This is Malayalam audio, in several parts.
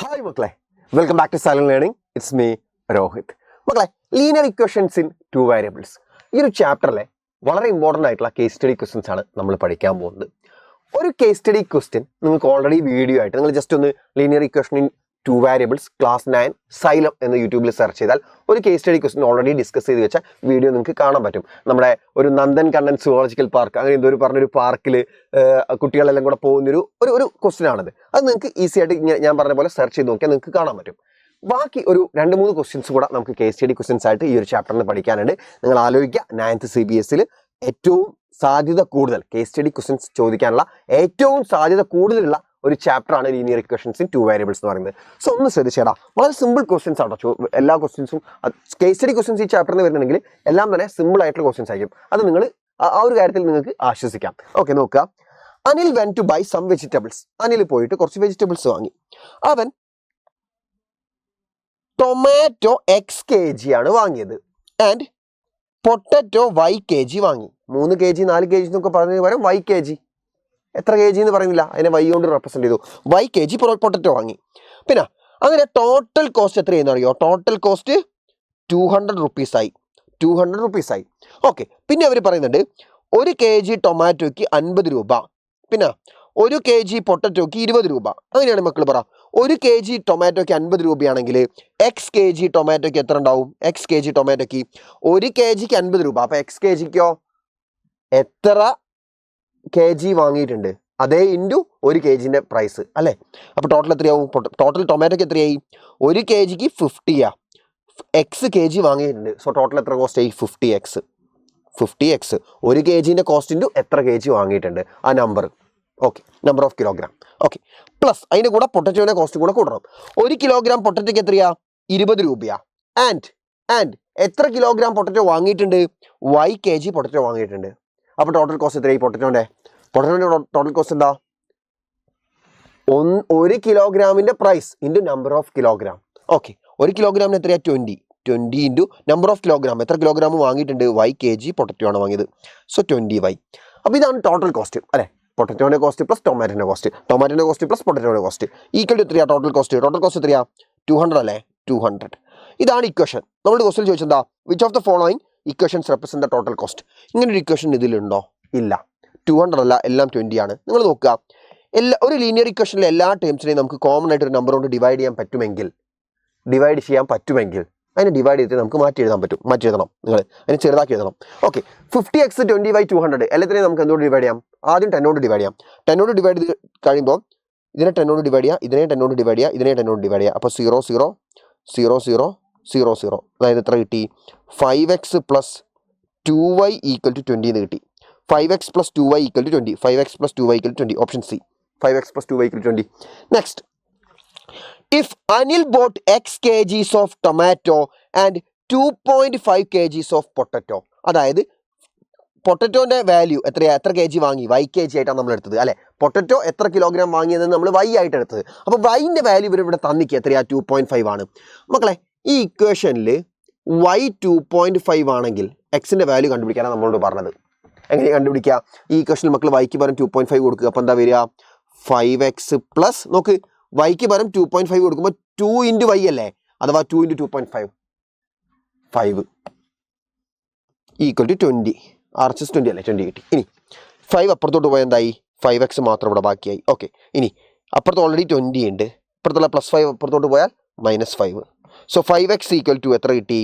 ഹായ് മക്കളെ, welcome back to silent learning. It's me Rohit. മക്കളെ, linear equations in two variables ഈ ഒരു ചാപ്റ്ററിലെ വളരെ ഇമ്പോർട്ടൻ്റ് ആയിട്ടുള്ള കേസ് സ്റ്റഡി ക്വസ്റ്റ്യൻസ് ആണ് നമ്മൾ പഠിക്കാൻ പോകുന്നത്. ഒരു കേസ് സ്റ്റഡി ക്വസ്റ്റ്യൻ നിങ്ങൾക്ക് ഓൾറെഡി വീഡിയോ ആയിട്ട് നിങ്ങൾ ജസ്റ്റ് ഒന്ന് linear equation in two variables class 9 xylem എന്ന് യൂട്യൂബിൽ സെർച്ച് ചെയ്താൽ ഒരു case study question already discuss ചെയ്ത് വെച്ച വീഡിയോ നിങ്ങൾക്ക് കാണാൻ പറ്റും. നമ്മുടെ ഒരു നന്ദൻ കണ്ണൻ സുവോളജിക്കൽ പാർക്ക് അങ്ങനെ എന്തോ പറഞ്ഞൊരു പാർക്കിൽ കുട്ടികളെല്ലാം കൂടെ പോകുന്നൊരു ഒരു ക്വസ്റ്റ്യൻ ആണത്. അത് നിങ്ങൾക്ക് ഈസി ആയിട്ട് ഞാൻ പറഞ്ഞ പോലെ സെർച്ച് ചെയ്ത് നോക്കിയാൽ നിങ്ങൾക്ക് കാണാൻ പറ്റും. ബാക്കി ഒരു 2-3 ക്വസ്റ്റ്യൻസ് കൂടെ നമുക്ക് കേസ് സ്റ്റഡി ക്വസ്റ്റ്യൻസ് ആയിട്ട് ഈ ഒരു ചാപ്റ്ററിന് പഠിക്കാനുണ്ട്. നിങ്ങൾ ആലോചിക്കുക, 9th CBSE ഏറ്റവും സാധ്യത കൂടുതൽ കേസ് സ്റ്റഡി ക്വസ്റ്റ്യൻസ് ചോദിക്കാനുള്ള ഏറ്റവും സാധ്യത കൂടുതലുള്ള ഒരു ചാപ്റ്റർ ആണ് linear equations in two variables എന്ന് പറയുന്നത്. സോ ഒന്ന് ശ്രദ്ധിച്ചേടാ, വളരെ സിമ്പിൾ ക്വസ്റ്റ്യൻസ് ആട്ടോ. എല്ലാ ക്വസ്റ്റ്യൻസും കേസ് സ്റ്റഡി ക്വസ്റ്റ്യൻസ് ഈ ചാപ്റ്ററിന് വരുന്നുണ്ടെങ്കിൽ എല്ലാം തന്നെ സിമ്പിൾ ആയിട്ടുള്ള ക്വസ്റ്റ്യൻസ് ആയിരിക്കും. അത് നിങ്ങൾ ആ ഒരു കാര്യത്തിൽ നിങ്ങൾക്ക് ആശ്വസിക്കാം. ഓക്കെ, നോക്കുക. Anil went to buy some vegetables. Anil പോയിട്ട് കുറച്ച് വെജിറ്റബിൾസ് വാങ്ങി. അവൻ ടൊമാറ്റോ x kg ആണ് വാങ്ങിയത് ആൻഡ് പൊട്ടറ്റോ y kg വാങ്ങി. 3 kg 4 kg എന്നൊക്കെ പറഞ്ഞതിന് പകരം y kg. എത്ര kg എന്ന് പറയുന്നില്ല, അതിനെ y കൊണ്ട് റെപ്രസെന്റ് ചെയ്തു. y kg പൊട്ടറ്റോ വാങ്ങി. പിന്നെ അങ്ങനെ ടോട്ടൽ കോസ്റ്റ് എത്രയെന്ന് അറിയോ? ടോട്ടൽ കോസ്റ്റ് 200 rupees ആയി. 200 rupees ആയി. ഓക്കെ, പിന്നെ അവർ പറയുന്നുണ്ട് 1 kg ടൊമാറ്റോയ്ക്ക് 50 രൂപ, പിന്നെ 1 kg പൊട്ടറ്റോയ്ക്ക് 20 രൂപ. അങ്ങനെയാണ് മക്കൾ പറ. 1 kg ടൊമാറ്റോയ്ക്ക് 50 രൂപയാണെങ്കിൽ x kg ടൊമാറ്റോയ്ക്ക് എത്ര ഉണ്ടാവും? x kg ടൊമാറ്റോയ്ക്ക് 1 kgക്ക് 50 രൂപ. അപ്പൊ x kgക്കോ എത്ര kg വാങ്ങിയിട്ടുണ്ട് അതേ ഇൻറ്റു 1 kgന്റെ പ്രൈസ് അല്ലേ? അപ്പൊ ടോട്ടൽ എത്രയാവും? ടോട്ടൽ ടൊമാറ്റോയ്ക്ക് എത്രയായി? 1 kgക്ക് 50 x kg വാങ്ങിയിട്ടുണ്ട്. സോ ടോട്ടൽ എത്ര കോസ്റ്റ് ആയി? 50x. 1 kgന്റെ കോസ്റ്റ് ഇൻറ്റു എത്ര kg വാങ്ങിയിട്ടുണ്ട്, ആ number. Okay, number of kilogram. Okay, plus അതിൻ്റെ കൂടെ പൊട്ടറ്റോയുടെ കോസ്റ്റ് കൂടെ കൂടണം. 1 കിലോഗ്രാം പൊട്ടറ്റോയ്ക്ക് എത്രയാ? 20 രൂപയാ. ആൻഡ് എത്ര കിലോഗ്രാം പൊട്ടറ്റോ വാങ്ങിയിട്ടുണ്ട്? y kg പൊട്ടറ്റോ വാങ്ങിയിട്ടുണ്ട്. അപ്പോൾ ടോട്ടൽ കോസ്റ്റ് എത്രയായി? പൊട്ടറ്റോൻ്റെ ടോട്ടൽ കോസ്റ്റ് എന്താ? 1 കിലോഗ്രാമിൻ്റെ price into number of kilogram. Okay, 1 കിലോഗ്രാമിന് എത്രയാ? 20 ഇൻറ്റു നമ്പർ ഓഫ് കിലോഗ്രാം. എത്ര കിലോഗ്രാം വാങ്ങിയിട്ടുണ്ട്? y kg പൊട്ടറ്റോ ആണ് വാങ്ങിയത്. So 20y. അപ്പോൾ ഇതാണ് ടോട്ടൽ കോസ്റ്റ് അല്ലേ? പൊട്ടറ്റോൻ്റെ കോസ്റ്റ് പ്ലസ് ടൊമാറ്റോൻ്റെ കോസ്റ്റ് പ്ലസ് പൊട്ടറ്റോയുടെ കോസ്റ്റ് ഈക്വൽ ടു എത്രയാ? ടോട്ടൽ കോസ്റ്റ് എത്രയാ? 200 അല്ലേ? 200. ഇതാണ് ഇക്വേഷൻ. നമ്മുടെ ക്വസ്റ്റ്യൻ ചോദിച്ചെന്താ? Which of the following equations represent the total cost? ഇങ്ങനെ ഒരു ഇക്വേഷൻ ഇതിലുണ്ടോ? ഇല്ല. 200 അല്ല, എല്ലാം 20 ആണ്. നിങ്ങൾ നോക്കുക, ഒരു ലീനിയർ ഇക്വേഷനിലെ എല്ലാ ടേംസിനെയും നമുക്ക് കോമൺ ആയിട്ട് ഒരു നമ്പർ കൊണ്ട് ഡിവൈഡ് ചെയ്യാൻ പറ്റുമെങ്കിൽ അതിനെ ഡിവൈഡ് ചെയ്തിട്ട് നമുക്ക് മാറ്റി എഴുതണം. നിങ്ങൾ അതിനെ ചെറുതാക്കി എഴുതണം. ഓക്കെ, 50x 20y 200 എല്ലാത്തിനെയും നമുക്ക് എന്തുകൊണ്ട് ഡിവൈഡ് ചെയ്യാം? ആദ്യം 10 കൊണ്ട് ഡിവൈഡ് ചെയ്യാം. 10 കൊണ്ട് ഡിവൈഡ് ചെയ്ത് കഴിയുമ്പോൾ ഇതിനെ 10 കൊണ്ട് ഡിവൈഡ് ചെയ്യുക, ഇതിനെ 10 കൊണ്ട് ഡിവൈഡ് ചെയ്യുക, ഇതിനെ 10 കൊണ്ട് ഡിവൈഡ് ചെയ്യുക. അപ്പോൾ 0 0 0 0 0 0. അതായത് എത്ര കിട്ടി? 5x plus 2y equal to 20 എന്ന് കിട്ടി. 5x plus 2y equal to 20. 5x plus 2y equal to 20. Option C, 5x plus 2y equal to 20. Next, if Anil bought x kgs of tomato and 2.5 kgs of potato, അതായത് പൊട്ടറ്റോന്റെ വാല്യൂ എത്രയാ? എത്ര kg വാങ്ങി? y kg ആയിട്ടാണ് നമ്മൾ എടുത്തത് അല്ലെ? പൊട്ടറ്റോ എത്ര കിലോഗ്രാം വാങ്ങിയതെന്ന് നമ്മൾ y ആയിട്ട് എടുത്തത്. അപ്പോൾ yന്റെ വാല്യൂ ഇവിടെ തന്നിക്ക് എത്രയാ? 2.5 ആണ്. മക്കളെ, ഈ ഇക്വേഷനിൽ y 2.5 ആണെങ്കിൽ എക്സിന്റെ വാല്യൂ കണ്ടുപിടിക്കാനാണ് നമ്മളോട് പറഞ്ഞത്. എങ്ങനെ കണ്ടുപിടിക്കുക? ഈ ഇക്വേഷനിൽ മക്കൾ yക്ക് പകരം 2.5 കൊടുക്കുക. അപ്പോൾ എന്താ വരിക? 5x പ്ലസ്, നോക്ക്, yക്ക് പകരം 2.5 കൊടുക്കുമ്പോൾ 2 ഇൻറ്റു y അല്ലേ? അഥവാ 2 ഇൻറ്റു 2.5 5 ഈക്വൽ ടു 20. RHS 20 അല്ലേ? 20 കിട്ടി. ഇനി 5 അപ്പുറത്തോട്ട് പോയാൽ എന്തായി? 5x മാത്രം ഇവിടെ ബാക്കിയായി. ഓക്കെ, ഇനി അപ്പുറത്ത് ഓൾറെഡി 20 ഉണ്ട്. അപ്പുറത്തുള്ള +5 അപ്പുറത്തോട്ട് പോയാൽ -5. സോ 5x ഈക്വൽ ടു എത്ര കിട്ടി?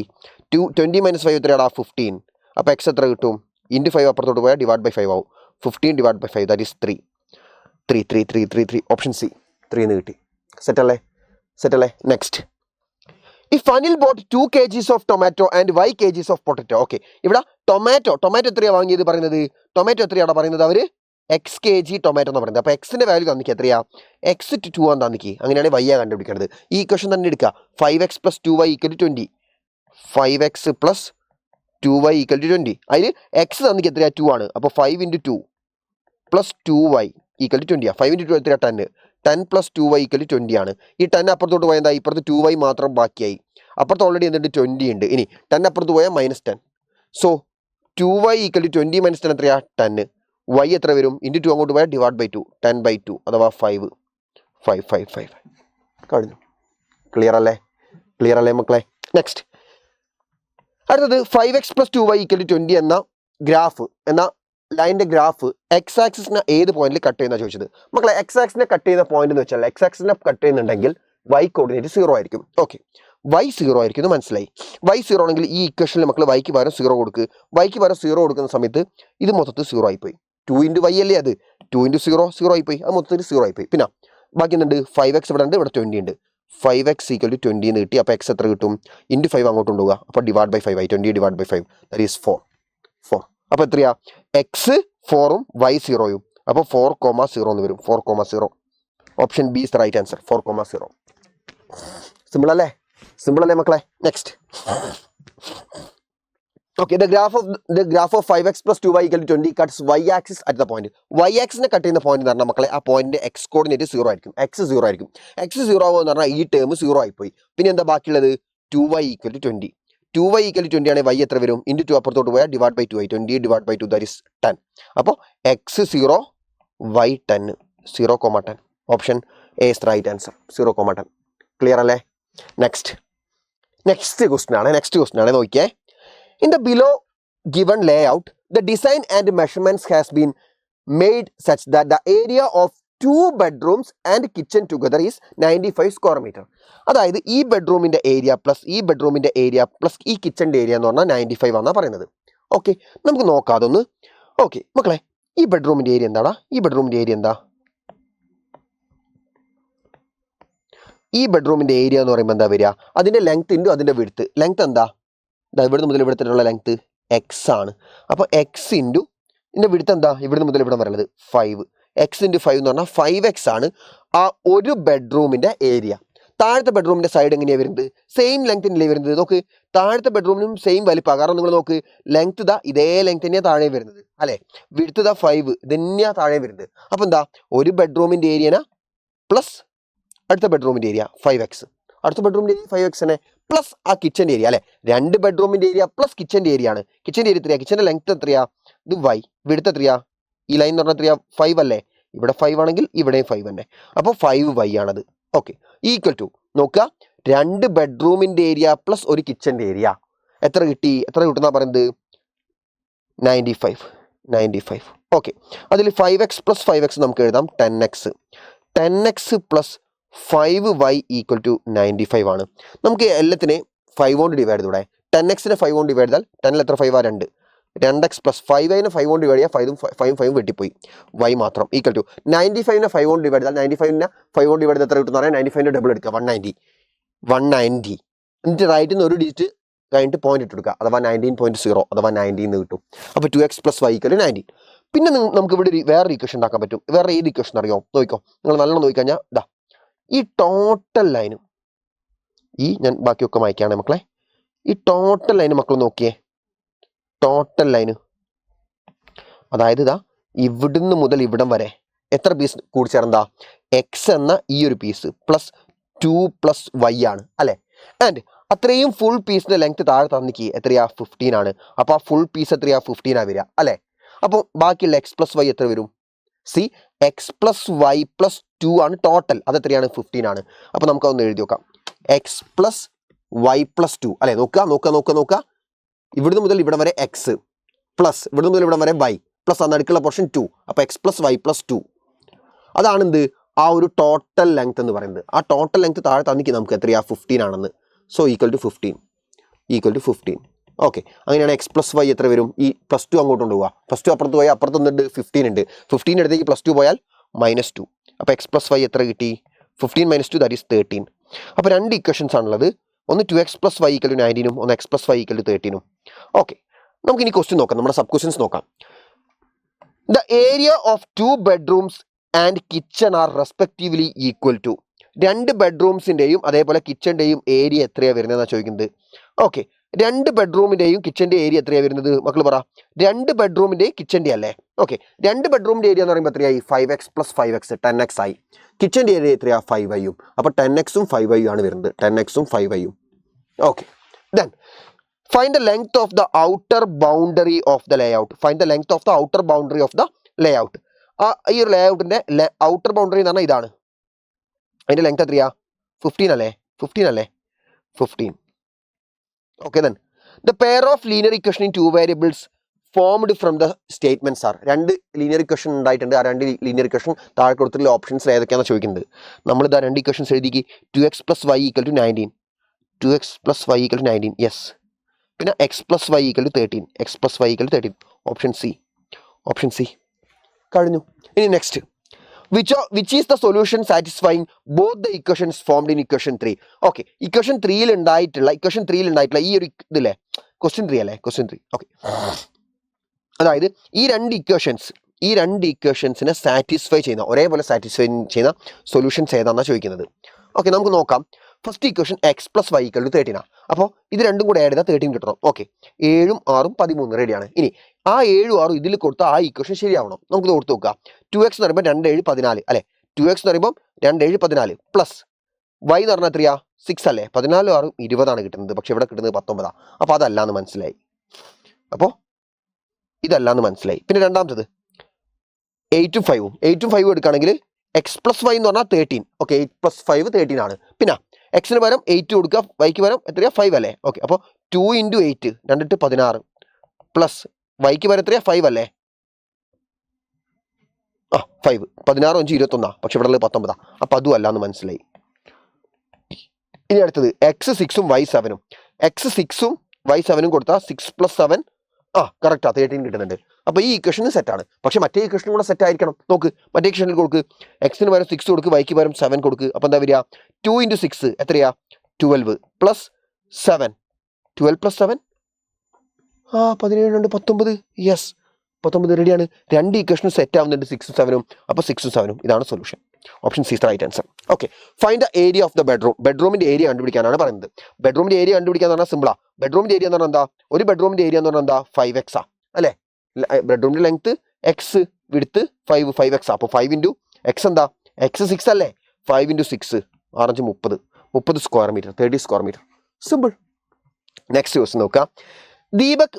20 - 5 എത്രയാടാ? 15. അപ്പോൾ x എത്ര കിട്ടും? ഇൻറ്റു 5 അപ്പുറത്തോട്ട് പോയാൽ ഡിവൈഡ് ബൈ 5 ആവും. 15 divide by 5 that is 3. Option C, 3 എന്ന് കിട്ടി. സെറ്റല്ലേ? Next, if Anil bought 2 kgs of tomato and 5 kgs of potato. Okay, ഇവിടെ ടൊമാറ്റോ എത്രയാണ് വാങ്ങിയത് പറയുന്നത്? ടൊമാറ്റോ എത്രയാണ് പറയുന്നത്? അവർ x kg ടൊമാറ്റോ എന്ന് പറയുന്നത്. അപ്പോൾ എക്സിന്റെ വാല്യൂ തന്നിക്ക് എത്രയാ? x to 2 ആണ് തന്നിക്ക്. അങ്ങനെയാണ് y കണ്ടുപിടിക്കേണ്ടത്. ഈ ഇക്വേഷൻ തന്നെ എടുക്കുക. 5x plus 2y equal to 20. 5x plus 2y equal to 20. അതിൽ x തന്നിക്ക് എത്രയാ? 2 ആണ്. അപ്പോൾ 5 into 2 plus 2y equal to 20. 5 into 2 എത്രയാ? 10. 10 പ്ലസ് 2y ഈക്വൽ ടു 20 ആണ്. ഈ 10 അപ്പുറത്തോട്ട് പോയാൽ എന്താ? ഇപ്പുറത്ത് 2y മാത്രം ബാക്കിയായി. അപ്പുറത്ത് ഓൾറെഡി എന്തുണ്ട്? 20 ഉണ്ട്. ഇനി 10 അപ്പുറത്ത് പോയാൽ -10. സോ 2y ഈക്വൽ ടു 20 - 10 എത്രയാ? 10. y എത്ര വരും? ഇൻറ്റു 2 അങ്ങോട്ട് പോയാൽ ഡിവൈഡ് ബൈ 2, 10/2 അഥവാ 5 കഴിഞ്ഞു. ക്ലിയർ അല്ലേ മക്കളെ? നെക്സ്റ്റ് അടുത്തത് 5x + 2y = 20 എന്ന ഗ്രാഫ് എന്ന ലൈനിന്റെ ഗ്രാഫ് എക്സ് ആക്സിസിനെ ഏത് പോയിന്റിൽ കട്ട് ചെയ്യുന്ന ചോദിച്ചത്. മക്കളെ എക്സ് ആക്സിനെ കട്ട് ചെയ്യുന്ന പോയിന്റ് എന്ന് വെച്ചാൽ എക്സ് ആക്സിനെ കട്ട് ചെയ്യുന്നുണ്ടെങ്കിൽ y കോർഡിനേറ്റ് 0 ആയിരിക്കും. ഓക്കെ, y 0 ആയിരിക്കും എന്ന് മനസ്സിലായി. y 0 ആണെങ്കിൽ ഈ ഇക്വേഷനിൽ മക്കൾ y ക്ക് പകരം 0 കൊടുക്കുക. y ക്ക് പകരം 0 കൊടുക്കുന്ന സമയത്ത് ഇത് മൊത്തത്തിൽ 0 ആയിപ്പോയി. 2 × y അല്ലേ അത്, 2 × 0 0 ആയിപ്പോയി. അത് മൊത്തത്തിൽ 0 ആയിപ്പോയി. പിന്നെ ബാക്കി എന്തുണ്ട്? 5x ഇവിടെ ഉണ്ട്, ഇവിടെ 20 ഉണ്ട്. 5x = 20 എന്ന് കിട്ടി. അപ്പോൾ എക്സ് എത്ര കിട്ടും? × 5 അങ്ങോട്ട് കൊണ്ടുപോകുക. അപ്പോൾ /5 ആയി. 20 / 5 ദാറ്റ് ഈസ് 4. അപ്പോൾ എത്രയാ? എക്സ് 4ഉം y 0യും. അപ്പോൾ 4,0 എന്ന് വരും. 4,0. Option B is the right answer. 4,0. Simple അല്ലേ മക്കളെ? Next okay, the graph of 5x + 2y = 20 cuts y axis at the point. y ആക്സിനെ കട്ട് ചെയ്യുന്ന പോയിന്റ് എന്ന് പറഞ്ഞാൽ മക്കളെ ആ പോയിന്റിന്റെ എക്സ് കോർഡിനേറ്റ് 0 ആയിരിക്കും. എക്സ് 0 ആയിരിക്കും. എക്സ് 0 ആവുക എന്ന് പറഞ്ഞാൽ ഈ ടേം 0 ആയിപ്പോയി. പിന്നെ എന്താ ബാക്കിയുള്ളത്? 2y = 20. 2y = 20 ആണെങ്കിൽ y എത്ര വരും? × 2 അപ്പുറത്തോട്ട് പോയാൽ /2 ആയി. 20 / 2 ദാറ്റ് ഈസ് 10. അപ്പോൾ x 0 y 10. 0,10. Option A is right answer. 0,10. Clear അല്ലേ? നെക്സ്റ്റ് ക്വസ്റ്റ്യൻ ആണ് നോക്കിയേ. In the below given layout, the design and measurements has been made such that the area of 2 bedrooms and kitchen together is 95 square meter. അതായത് ഈ ബെഡ്റൂമിന്റെ ഏരിയ പ്ലസ് ഈ ബെഡ്റൂമിന്റെ ഏരിയ പ്ലസ് ഈ കിച്ചന്റെ ഏരിയ എന്ന് പറഞ്ഞാൽ 95 ആണെന്നാണ് പറയുന്നത്. ഓക്കെ, നമുക്ക് നോക്കാം അതൊന്ന്. ഓക്കെ മക്കളെ, ഈ ബെഡ്റൂമിന്റെ ഏരിയ എന്താടാ? ഈ ബെഡ്റൂമിന്റെ ഏരിയ എന്താ? ഈ ബെഡ്റൂമിന്റെ ഏരിയ എന്ന് പറയുമ്പോൾ എന്താ വരിക? അതിന്റെ ലെങ്ത് ഇൻറ്റു അതിന്റെ വിഡ്ത്ത്. ലെങ്ത് എന്താ? ഇവിടുന്ന് മുതൽ ഇവിടത്തേക്കുള്ള ലെങ്ത് എക്സ് ആണ്. അപ്പോൾ എക്സ് ഇൻറ്റു ഇതിൻ്റെ വിടുത്ത് എന്താ? ഇവിടുന്ന് മുതൽ ഇവിടെ പറയുന്നത് 5. എക്സ് ഇൻറ്റു 5 എന്ന് പറഞ്ഞാൽ 5x ആണ് ആ ഒരു ബെഡ്റൂമിൻ്റെ ഏരിയ. താഴത്തെ ബെഡ്റൂമിൻ്റെ സൈഡ് എങ്ങനെയാണ് വരുന്നത്? സെയിം ലെങ്ത്തിനല്ലേ വരുന്നത്. നോക്ക്, താഴത്തെ ബെഡ്റൂമിനും സെയിം വലിപ്പമാണ്. കാരണം നിങ്ങൾ നോക്ക്, ലെങ്ത് ഇതേ ലെങ്ത് തന്നെയാണ് താഴെ വരുന്നത് അല്ലേ? വിടുത്ത് 5 തന്നെയാണ് താഴെ വരുന്നത്. അപ്പോൾ എന്താ? ഒരു ബെഡ്റൂമിൻ്റെ ഏരിയന പ്ലസ് അടുത്ത ബെഡ്റൂമിൻ്റെ ഏരിയ 5x. അടുത്ത ബെഡ്റൂമിൻ്റെ ഏരിയ 5x തന്നെ പ്ലസ് ആ കിച്ചൻ്റെ ഏരിയ അല്ലേ? 2 ബെഡ്റൂമിൻ്റെ ഏരിയ പ്ലസ് കിച്ചൻ്റെ ഏരിയ ആണ്. കിച്ചൻ്റെ ഏരിയ എത്രയാണ്? കിച്ചൻ്റെ ലെങ്ത് എത്രയാ? ഇത് y. വിടുത്ത് എത്രയാ? ഈ ലൈൻ എന്ന് പറഞ്ഞാൽ എത്രയാ? 5 അല്ലേ? ഇവിടെ 5 ആണെങ്കിൽ ഇവിടെയും 5 തന്നെ. അപ്പോൾ 5y ആണത്. ഓക്കെ, ഈക്വൽ ടു നോക്കുക, 2 ബെഡ്റൂമിൻ്റെ ഏരിയ പ്ലസ് ഒരു കിച്ചൻ്റെ ഏരിയ എത്ര കിട്ടി? എത്ര കിട്ടുന്ന പറയുന്നത്? 95. ഓക്കെ, അതിൽ 5x + 5x നമുക്ക് എഴുതാം 10x. 10x + 5y = 95 ആണ്. നമുക്ക് എല്ലാത്തിനെ 5 കൊണ്ട് ഡിവൈഡ് ചെയ്തൂടെ? 10xനെ 5 കൊണ്ട് ഡിവൈഡ് ചെയ്താൽ 10ൽ എത്ര 5 ആ? 2. 2x + 5നെ 5 കൊണ്ട് ഡിവൈഡ് ചെയ്യുക. 5 വെട്ടിപ്പോയി. y മാത്രം ഈക്വൽ ടു 95നെ 5 കൊണ്ട് ഡിവൈഡ് ചെയ്താൽ 95നെ 5 കൊണ്ട് ഡിവൈഡ് ചെയ്താൽ എത്ര കിട്ടും? 95ൻ്റെ ഡബിൾ എടുക്കുക, 190. എന്നിട്ട് റൈറ്റിൽ നിന്ന് ഒരു ഡിജിറ്റ് കഴിഞ്ഞിട്ട് പോയിന്റ് ഇട്ട് കൊടുക്കുക, അഥവാ 19.0 അഥവാ 90 എന്ന് കിട്ടും. അപ്പോൾ 2x + y = 90. പിന്നെ നമുക്ക് ഇവിടെ വേറൊരു ഇക്വേഷൻ ഉണ്ടാക്കാൻ പറ്റും. വേറെ ഏത് ഇക്വേഷൻ അറിയോ? നോക്കിക്കോ, നിങ്ങൾ നല്ലോണം നോക്കിക്കഴിഞ്ഞാൽ ഇതാ ഈ ടോട്ടൽ ലൈനും ഞാൻ ബാക്കിയൊക്കെ വായിക്കുകയാണ് മക്കളെ. ഈ ടോട്ടൽ ലൈന് മക്കൾ നോക്കിയേ. ടോട്ടൽ ലൈന് അതായത് ഇതാ ഇവിടുന്ന് മുതൽ ഇവിടം വരെ എത്ര പീസ് കൂടി ചേർന്നതാ? എക്സ് എന്ന ഈ ഒരു പീസ് പ്ലസ് 2 + y ആണ് അല്ലേ? ആൻഡ് അത്രയും ഫുൾ പീസിന്റെ ലെങ്ത് താഴെ തന്നിക്ക് എത്രയാ? 15 ആണ്. അപ്പോൾ ആ ഫുൾ പീസ് എത്രയാ? 15 വരിക അല്ലേ? അപ്പോൾ ബാക്കിയുള്ള x + y എത്ര വരും? x + y + 2 ആണ് ടോട്ടൽ. അത് എത്രയാണ്? 15 ആണ്. അപ്പോൾ നമുക്കതൊന്ന് എഴുതി നോക്കാം. x + y + 2 അല്ലേ? നോക്കുക, ഇവിടുന്ന് മുതൽ ഇവിടെ വരെ എക്സ് പ്ലസ് ഇവിടുന്ന് മുതൽ ഇവിടെ വരെ y പ്ലസ് നടുക്കുള്ള പോർഷൻ 2. അപ്പോൾ x + y + 2 അതാണ് എന്ത്? ആ ഒരു ടോട്ടൽ ലെങ്ത് എന്ന് പറയുന്നത്. ആ ടോട്ടൽ ലെങ്ത് താഴെ തന്നിക്ക് നമുക്ക് എത്രയാ? 15 ആണെന്ന്. So equal to 15. ഓക്കെ, അങ്ങനെയാണ് x + y എത്ര വരും? ഈ +2 അങ്ങോട്ട് കൊണ്ടുപോവുക. +2 അപ്പുറത്ത് പോയാൽ അപ്പുറത്തൊന്നുണ്ട് 15 ഉണ്ട്. 15 അടുത്തേക്ക് +2 പോയാൽ -2. അപ്പോൾ x + y എത്ര കിട്ടി? 15 - 2 ദാറ്റ് ഈസ് 13. അപ്പോൾ 2 ഇക്വേഷൻസ് ആണുള്ളത്. ഒന്ന് 2x + y = 19ഉം ഒന്ന് x + y = 13ഉം. ഓക്കെ, നമുക്കിനി ക്വസ്റ്റ്യൻ നോക്കാം. നമ്മുടെ സബ് ക്വസ്റ്റ്യൻസ് നോക്കാം. The area of 2 bedrooms and kitchen are respectively equal to. 2 ബെഡ്റൂംസിൻ്റെയും അതേപോലെ കിച്ചൻ്റെയും ഏരിയ എത്രയാണ് വരുന്നതെന്നാണ് ചോദിക്കുന്നത്. ഓക്കെ, 2 ബെഡ്റൂമിൻ്റെയും കിച്ചൻ്റെ ഏരിയ എത്രയാണ് വരുന്നത്? മക്കൾ പറ. 2 ബെഡ്റൂമിൻ്റെയും കിച്ചൻ്റെ അല്ലേ? ഓക്കെ, 2 ബെഡ്റൂമിൻ്റെ ഏരിയ എന്ന് പറയുമ്പോൾ എത്രയായി? 5x + 5x 10x ആയി. കിച്ചൻ്റെ ഏരിയ എത്രയാ? 5y. അപ്പോൾ 10xഉം 5y ആണ് വരുന്നത്. 10xഉം 5y. Okay, then find the length of the outer boundary of the layout. ഈ ഒരു ലേഔട്ടിൻ്റെ ഔട്ടർ ബൗണ്ടറി എന്ന് പറഞ്ഞാൽ ഇതാണ്. അതിൻ്റെ ലെങ്ത് എത്രയാ? 15 അല്ലേ? 15 അല്ലേ? 15. Okay then. The pair of linear equation in two variables formed from the statements are. രണ്ട് ലീനിയർ ഇക്വേഷൻ ഉണ്ടായിട്ടുണ്ട്. ആ രണ്ട് ലീനിയർ ഇക്വേഷൻ താഴെ കൊടുത്തിട്ടുള്ള ഓപ്ഷൻസ് ഏതൊക്കെയാണെന്ന് ചോദിക്കുന്നത്. നമ്മളിതാ രണ്ട് equations എഴുതിക്ക്. 2x + y = 19. 2x + y = 19. Yes. പിന്നെ x + y = 13. x + y = 13. Option C. കഴിഞ്ഞു. ഇനി next. Which is the solution satisfying both the equations formed in equation 3? Okay, equation 3യിൽ ഉണ്ടായിട്ടുള്ള ഈ ഒരു ഇതില്ലേ, ക്വസ്റ്റ്യൻ 3 അല്ലേ? ക്വസ്റ്റ്യൻ 3. ഓക്കെ, അതായത് ഈ രണ്ട് ഇക്വേഷൻസിനെ സാറ്റിസ്ഫൈ ചെയ്യുന്ന, ഒരേപോലെ സാറ്റിസ്ഫൈ ചെയ്യുന്ന സൊല്യൂഷൻസ് ഏതാണെന്നാണ് ചോദിക്കുന്നത്. ഓക്കെ, നമുക്ക് നോക്കാം. ഫസ്റ്റ് ഇക്വേഷൻ x + y = 13 ആണ്. അപ്പോൾ ഇത് രണ്ടും കൂടെ ആഡ് ചെയ്താൽ 13 കിട്ടണം. ഓക്കെ, 7ഉം 6ഉം 13 റെഡിയാണ്. ഇനി ആ 7ഉം 6ഉം ഇതിൽ കൊടുത്ത ആ ഇക്വേഷൻ ശരിയാവണം. നമുക്ക് ഓർത്ത് നോക്കുക. 2x എന്ന് പറയുമ്പോൾ 2 7 14 അല്ലേ? 2x എന്ന് പറയുമ്പോൾ 2 7 14 പ്ലസ് y എന്ന് പറഞ്ഞാൽ എത്രയാ? 6 അല്ലേ? 14 6 20 കിട്ടുന്നത്. പക്ഷെ ഇവിടെ കിട്ടുന്നത് 19. അപ്പോൾ അതല്ലാന്ന് മനസ്സിലായി. അപ്പോൾ ഇതല്ലാന്ന് മനസ്സിലായി. പിന്നെ രണ്ടാമത്തത് 8ഉം 5ഉം എടുക്കുകയാണെങ്കിൽ x + y എന്ന് പറഞ്ഞാൽ 13. ഓക്കെ, 8 + 5 13 ആണ്. പിന്നെ എക്സിന് പകരം 8 കൊടുക്കുക, വൈക്ക് പകരം എത്രയാ? 5 അല്ലേ? ഓക്കെ, അപ്പോൾ 2 × 8 2 × 16 പ്ലസ് വൈക്ക് പകരം എത്രയാ? 5 അല്ലേ? 5 16 5 21. പക്ഷെ ഇവിടെ ഉള്ളത് 19. അപ്പോൾ അതും അല്ലാന്ന് മനസ്സിലായി. ഇനി അടുത്തത് x 6ഉം y 7ഉം. x 6ഉം y 7ഉം കൊടുത്താൽ 6 + 7 കറക്റ്റാ 13 കിട്ടുന്നുണ്ട്. അപ്പോൾ ഈ ഇക്വേഷന് സെറ്റാണ്. പക്ഷെ മറ്റേ ഇക്വേഷനും കൂടെ സെറ്റ് ആയിരിക്കണം. നോക്ക്, മറ്റേ ഇക്വേഷനിൽ കൊടുക്ക്. എക്സിന് പകരം 6 കൊടുക്ക്, വൈക്ക് പകരം 7 കൊടുക്ക്. അപ്പോൾ എന്താ വരിക? 2 × 6 എത്രയാ? 12 പ്ലസ് 7. 12 + 7 17 × 19. യെസ്, 19 റെഡിയാണ്. രണ്ട് ഇക്വേഷനും സെറ്റ് ആവുന്നുണ്ട്, 6ഉം 7ഉം. അപ്പോൾ 6ഉം 7ഉം ഇതാണ് solution. Option C right answer. Okay, find the area of the bedroom. ബെഡ്റൂമിന്റെ ഏരിയ കണ്ടുപിടിക്കാനാണ് പറയുന്നത്. ബെഡ്റൂമിന്റെ ഏരിയ കണ്ടുപിടിക്കാൻ പറഞ്ഞാൽ സിമ്പിളാ. ബെഡ്റൂമിന്റെ ഏരിയ എന്ന് പറഞ്ഞാൽ എന്താ? ഒരു ബെഡ്റൂമിന്റെ ഏരിയ എന്ന് പറഞ്ഞാൽ എന്താ? 5x അല്ലേ? ബെഡ്റൂമിന്റെ ലെങ്ത് എക്സ്, വിഡ്ത്ത് 5x. അപ്പോൾ 5 × x എന്താ? x 6 അല്ലേ? 5 × 6 6 × 30 square metre, 30 square metre. Simple. Next question നോക്കാം. Deepak